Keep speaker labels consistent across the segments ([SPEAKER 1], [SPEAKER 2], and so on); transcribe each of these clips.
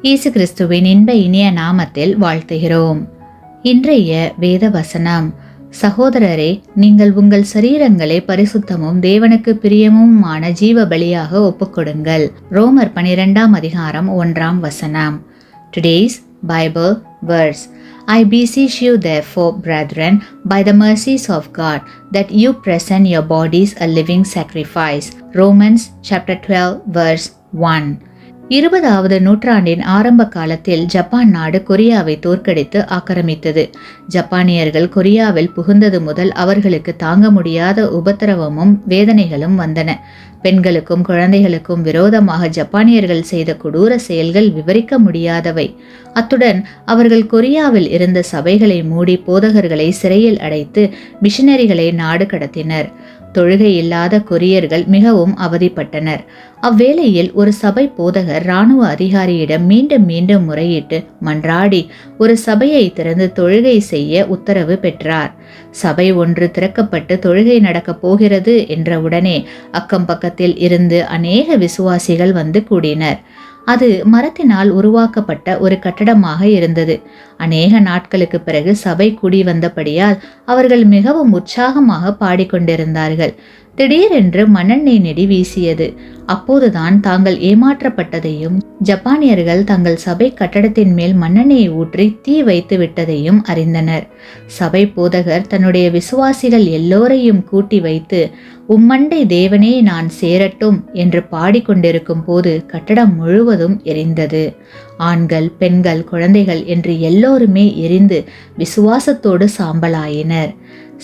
[SPEAKER 1] இயேசு கிறிஸ்துவின் இன்ப இனிய நாமத்தில் வாழ்த்துகிறோம். இன்றைய வேத வசனம்: சகோதரரே, நீங்கள் உங்கள் சரீரங்களை பரிசுத்தமும் தேவனுக்கு பிரியமுமான ஜீவ பலியாக ஒப்புக்கொடுங்கள். ரோமர் 12:1. Today's Bible verse: I beseech you therefore, brethren, by the mercies of God, that you present your bodies a living sacrifice. Romans chapter 12 verse 1. 20வது நூற்றாண்டின் ஆரம்ப காலத்தில் ஜப்பான் நாடு கொரியாவை தோற்கடித்து ஆக்கிரமித்தது. ஜப்பானியர்கள் கொரியாவில் புகுந்தது முதல் அவர்களுக்கு தாங்க முடியாத உபத்திரவமும் வேதனைகளும் வந்தன. பெண்களுக்கும் குழந்தைகளுக்கும் விரோதமாக ஜப்பானியர்கள் செய்த கொடூர செயல்கள் விவரிக்க முடியாதவை. அத்துடன் அவர்கள் கொரியாவில் இருந்த சபைகளை மூடி போதகர்களை சிறையில் அடைத்து மிஷனரிகளை நாடு கடத்தினர். தொழுகை இல்லாத கொரியர்கள் மிகவும் அவதிப்பட்டனர். அவ்வேளையில் ஒரு சபை போதகர் இராணுவ அதிகாரியிடம் மீண்டும் மீண்டும் முறையிட்டு மன்றாடி ஒரு சபையை திறந்து தொழுகை செய்ய உத்தரவு பெற்றார். சபை ஒன்று திறக்கப்பட்டு தொழுகை நடக்கப் போகிறது என்ற உடனே அக்கம் பக்கத்தில் இருந்து அநேக விசுவாசிகள் வந்து கூடினர். அது மரத்தினால் உருவாக்கப்பட்ட ஒரு கட்டடமாக இருந்தது. அநேக நாட்களுக்கு பிறகு சபை கூடி வந்தபடியால் அவர்கள் மிகவும் உற்சாகமாக பாடிக்கொண்டிருந்தார்கள். திடீரென்று மண்ணெண்ணெய் நெடி வீசியது. அப்போதுதான் தாங்கள் ஏமாற்றப்பட்டதையும் ஜப்பானியர்கள் தங்கள் சபை கட்டடத்தின் மேல் மண்ணெண்ணெயை ஊற்றி தீ வைத்து விட்டதையும் அறிந்தனர். சபை போதகர் தன்னுடைய விசுவாசிகள் எல்லோரையும் கூட்டி வைத்து, உம்மண்டை தேவனே நான் சேரட்டும் என்று பாடிக்கொண்டிருக்கும் போது கட்டடம் முழுவதும் எரிந்தது. ஆண்கள், பெண்கள், குழந்தைகள் என்று எல்லோருமே எரிந்து விசுவாசத்தோடு சாம்பலாயினர்.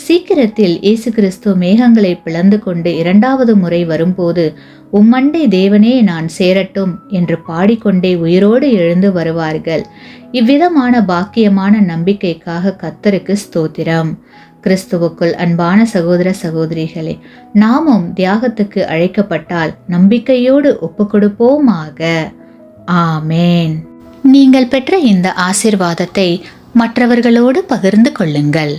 [SPEAKER 1] சீக்கிரத்தில் இயேசு கிறிஸ்து மேகங்களை பிளந்து கொண்டு 2வது முறை வரும்போது, உம்மண்டை தேவனே நான் சேரட்டும் என்று பாடிக்கொண்டே உயிரோடு எழுந்து வருவார்கள். இவ்விதமான பாக்கியமான நம்பிக்கைக்காக கர்த்தருக்கு ஸ்தோத்திரம். கிறிஸ்துவுக்குள் அன்பான சகோதர சகோதரிகளே, நாமும் தியாகத்துக்கு அழைக்கப்பட்டால் நம்பிக்கையோடு ஒப்புக்கொடுப்போமாக. ஆமேன். நீங்கள் பெற்ற இந்த ஆசீர்வாதத்தை மற்றவர்களோடு பகிர்ந்து கொள்ளுங்கள்.